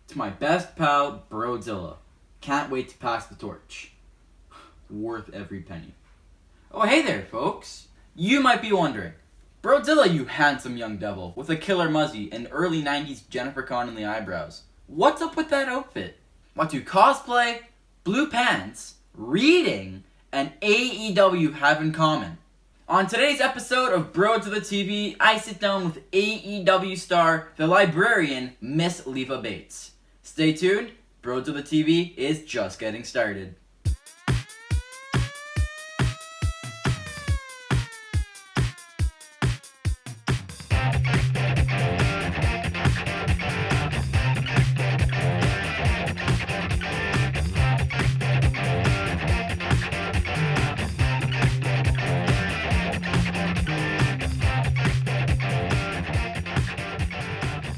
to my best pal, Brodezilla. Can't wait to pass the torch. Worth every penny. Oh, hey there, folks. You might be wondering, Brodezilla, you handsome young devil, with a killer muzzy and early 90s Jennifer Connelly eyebrows. What's up with that outfit? What do cosplay, blue pants, reading, and AEW have in common? On today's episode of Brodezilla TV, I sit down with AEW star, the Librarian, Miss Leva Bates. Stay tuned, Brodezilla TV is just getting started.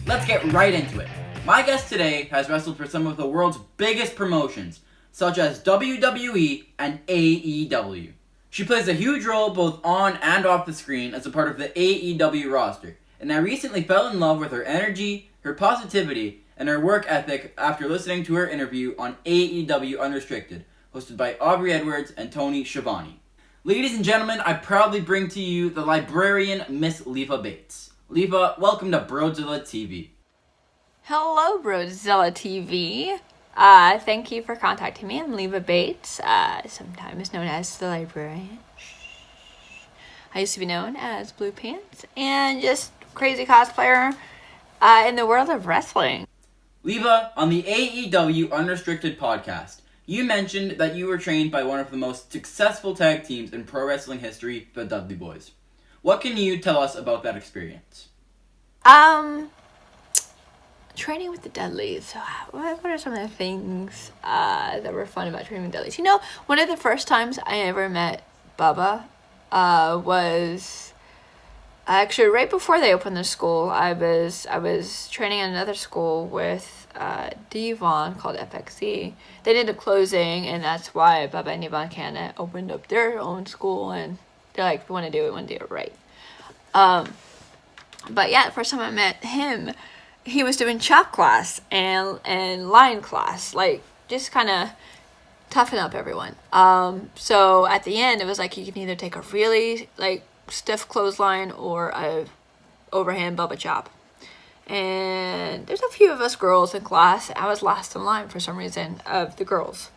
Let's get right into it. My guest today has wrestled for some of the world's biggest promotions, such as WWE and AEW. She plays a huge role both on and off the screen as a part of the AEW roster, and I recently fell in love with her energy, her positivity, and her work ethic after listening to her interview on AEW Unrestricted, hosted by Aubrey Edwards and Tony Schiavone. Ladies and gentlemen, I proudly bring to you the Librarian, Miss Leva Bates. Leva, welcome to Brodezilla TV. Hello, Brodezilla TV. Thank you for contacting me. I'm Leva Bates, sometimes known as the Librarian. I used to be known as Blue Pants, and just crazy cosplayer in the world of wrestling. Leva, on the AEW Unrestricted podcast, you mentioned that you were trained by one of the most successful tag teams in pro wrestling history, the Dudley Boyz. What can you tell us about that experience? Training with the Dudleys. What are some of the things that were fun about training with Dudleys? You know, one of the first times I ever met Bubba was actually right before they opened the school. I was training at another school with Devon called FXC. They ended up closing, and that's why Bubba and Devon Canada opened up their own school, and they're like, we want to do it right. But yeah, the first time I met him, he was doing chop class and line class, like just kind of toughen up everyone. So at the end, it was like you can either take a really like stiff clothesline or a overhand Bubba chop. And there's a few of us girls in class. I was last in line for some reason of the girls,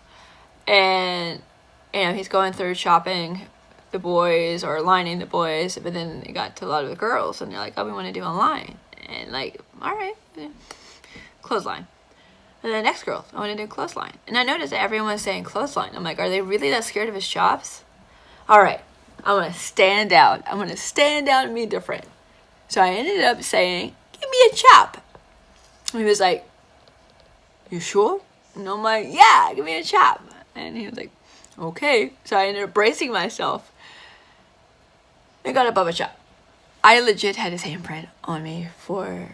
and you know he's going through chopping the boys or lining the boys, but then it got to a lot of the girls, and they're like, "Oh, we want to do a line," and like, all right, clothesline. And then the next girl, I want to do clothesline, and I noticed that everyone was saying clothesline. I'm like, are they really that scared of his chops? All right, I'm gonna stand out. I'm gonna stand out and be different. So I ended up saying, "Give me a chop." And he was like, "You sure?" And I'm like, "Yeah, give me a chop." And he was like, "Okay." So I ended up bracing myself. I got a Bubba chop. I legit had his handprint on me for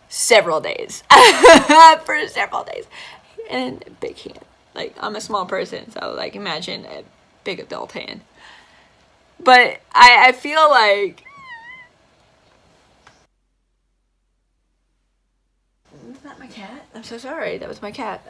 several days. And a big hand. Like, I'm a small person, so like imagine a big adult hand. But I feel like is that my cat? I'm so sorry. That was my cat.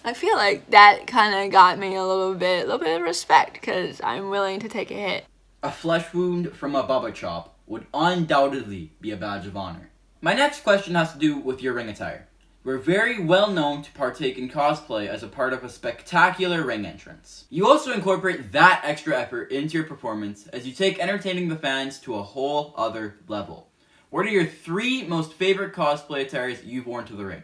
I feel like that kind of got me a little bit of respect because I'm willing to take a hit. A flesh wound from a Bubba chop would undoubtedly be a badge of honor. My next question has to do with your ring attire. You're very well known to partake in cosplay as a part of a spectacular ring entrance. You also incorporate that extra effort into your performance as you take entertaining the fans to a whole other level. What are your 3 most favorite cosplay attires you've worn to the ring?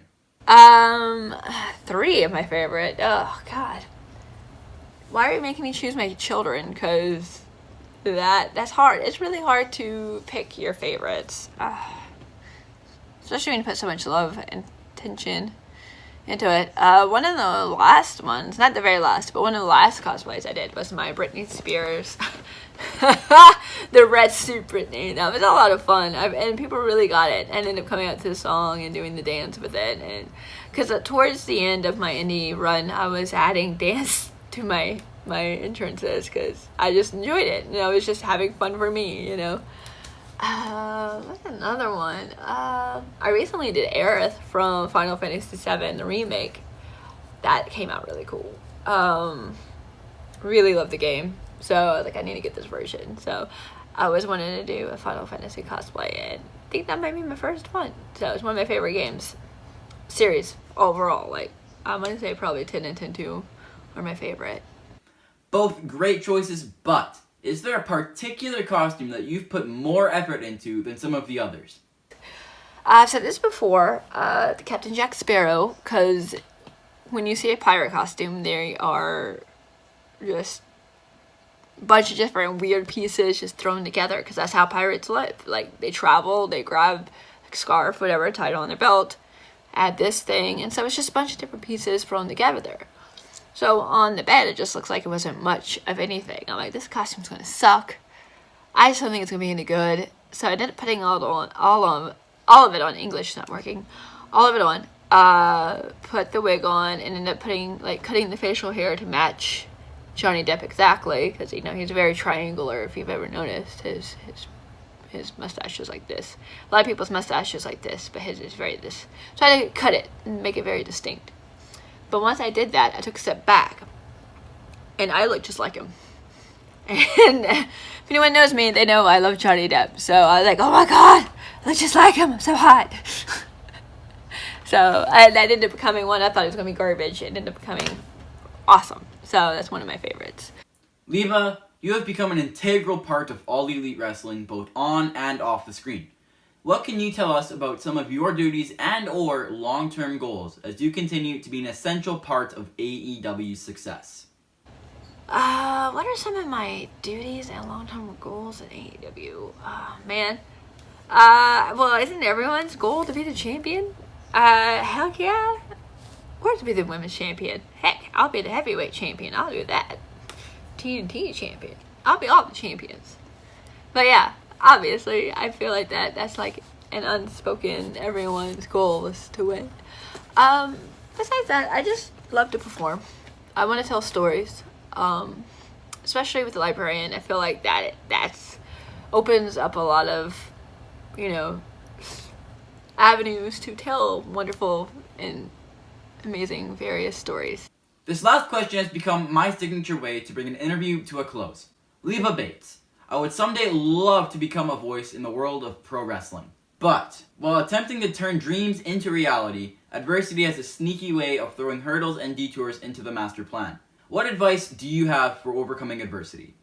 3 of my favorite. Oh, God. Why are you making me choose my children? Because that's hard. It's really hard to pick your favorites. Especially when you put so much love and attention into it. One of the last ones, not the very last, but one of the last cosplays I did was my Britney Spears. The red suit Britney. That was a lot of fun, and people really got it and ended up coming out to the song and doing the dance with it. And because towards the end of my indie run, I was adding dance to my entrances because I just enjoyed it, and I was just having fun for me, you know. What's another one? I recently did Aerith from Final Fantasy VII, the remake. That came out really cool. Really love the game. So I was like, I need to get this version. So I always wanted to do a Final Fantasy cosplay, and I think that might be my first one. So it's one of my favorite games. Series overall. Like, I'm gonna say probably 10 and 10-2 are my favorite. Both great choices, but is there a particular costume that you've put more effort into than some of the others? I've said this before, the Captain Jack Sparrow, because when you see a pirate costume, they are just a bunch of different weird pieces just thrown together, because that's how pirates live. Like, they travel, they grab a scarf, whatever, tied on their belt, add this thing, and so it's just a bunch of different pieces thrown together. So on the bed, it just looks like it wasn't much of anything. I'm like, this costume's gonna suck. I just don't think it's gonna be any good. So I ended up putting all of it on. English not working. All of it on. Put the wig on and ended up cutting the facial hair to match Johnny Depp exactly, because he's very triangular. If you've ever noticed, his mustache is like this. A lot of people's mustache is like this, but his is very this. So I had to cut it and make it very distinct. But once I did that, I took a step back, and I looked just like him. And if anyone knows me, they know I love Johnny Depp. So I was like, oh my god, I look just like him, I'm so hot. So that ended up becoming one. I thought it was going to be garbage. It ended up becoming awesome. So that's one of my favorites. Leva, you have become an integral part of All Elite Wrestling, both on and off the screen. What can you tell us about some of your duties and or long-term goals as you continue to be an essential part of AEW's success? What are some of my duties and long-term goals at AEW? Man. Well, isn't everyone's goal to be the champion? Heck yeah. Or to be the women's champion. Heck, I'll be the heavyweight champion. I'll do that. TNT champion. I'll be all the champions. But yeah. Obviously, I feel like that's like an unspoken, everyone's goal is to win. Besides that, I just love to perform. I want to tell stories, especially with the Librarian. I feel like that's opens up a lot of, avenues to tell wonderful and amazing various stories. This last question has become my signature way to bring an interview to a close. Leva Bates. I would someday love to become a voice in the world of pro wrestling. But, while attempting to turn dreams into reality, adversity has a sneaky way of throwing hurdles and detours into the master plan. What advice do you have for overcoming adversity?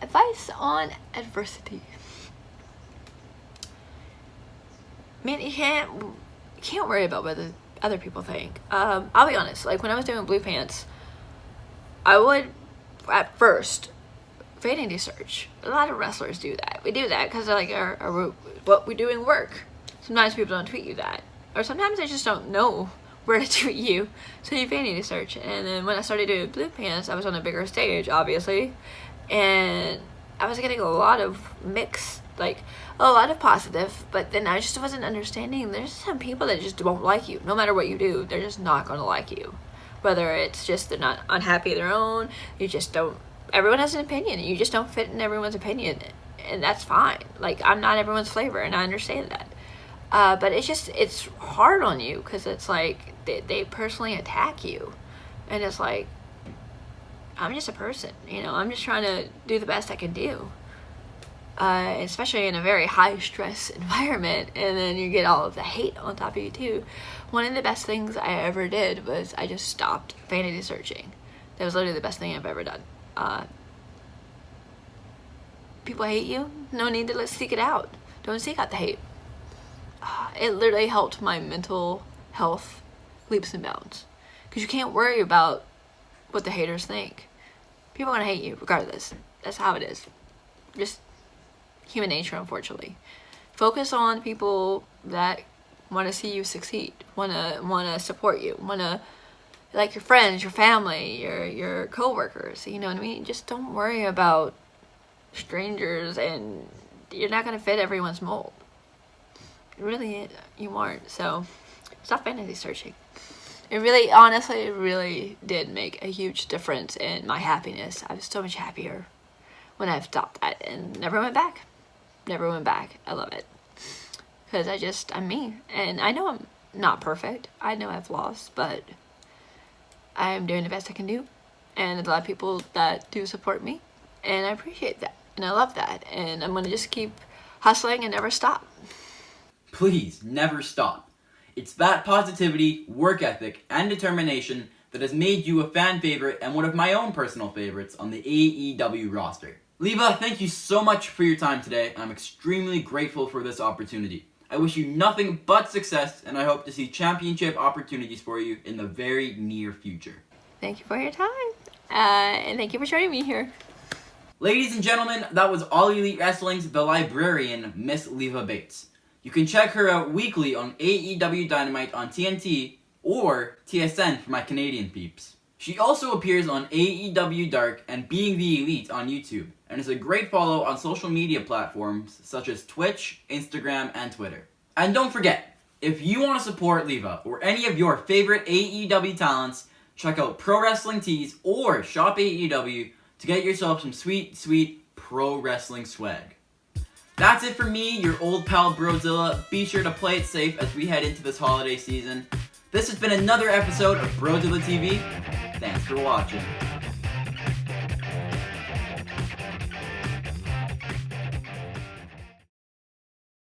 Advice on adversity. Man, you can't worry about what other people think. I'll be honest, like when I was doing Blue Pants, I would, at first, vanity search. A lot of wrestlers do that. We do that because like what we do in work. Sometimes people don't tweet you that, or sometimes they just don't know where to tweet you, so you vanity search. And then when I started doing Blue Pants, I was on a bigger stage, obviously, and I was getting a lot of mixed, like a lot of positive, but then I just wasn't understanding. There's some people that just won't like you, no matter what you do. They're just not gonna like you, whether it's just they're not unhappy of their own. You just don't. Everyone has an opinion. You just don't fit in everyone's opinion, and that's fine. Like, I'm not everyone's flavor, and I understand that. But it's hard on you because it's like they personally attack you, and it's like, I'm just a person, I'm just trying to do the best I can do, especially in a very high stress environment, and then you get all of the hate on top of you too. One of the best things I ever did was I just stopped vanity searching. That was literally the best thing I've ever done. People hate you, no need to seek it out. Don't seek out the hate. It literally helped my mental health leaps and bounds, because you can't worry about what the haters think. People are gonna hate you regardless. That's how it is. Just human nature, unfortunately. Focus on people that want to see you succeed, want to support you, want to, like, your friends, your family, your co-workers, you know what I mean? Just don't worry about strangers, and you're not going to fit everyone's mold. Really, you aren't. So stop fantasy searching. It really, honestly, it really did make a huge difference in my happiness. I was so much happier when I stopped that and never went back. never went back. I love it. Because I'm me. And I know I'm not perfect. I know I have flaws, but I am doing the best I can do. And there's a lot of people that do support me. And I appreciate that. And I love that. And I'm going to just keep hustling and never stop. Please, never stop. It's that positivity, work ethic, and determination that has made you a fan favorite and one of my own personal favorites on the AEW roster. Leva, thank you so much for your time today. I'm extremely grateful for this opportunity. I wish you nothing but success, and I hope to see championship opportunities for you in the very near future. Thank you for your time. And thank you for joining me here. Ladies and gentlemen, that was All Elite Wrestling's The Librarian, Miss Leva Bates. You can check her out weekly on AEW Dynamite on TNT or TSN for my Canadian peeps. She also appears on AEW Dark and Being the Elite on YouTube, and is a great follow on social media platforms such as Twitch, Instagram, and Twitter. And don't forget, if you want to support Leva or any of your favorite AEW talents, check out Pro Wrestling Tees or Shop AEW to get yourself some sweet, sweet pro wrestling swag. That's it for me, your old pal Brodezilla. Be sure to play it safe as we head into this holiday season. This has been another episode of Brodezilla TV. Thanks for watching.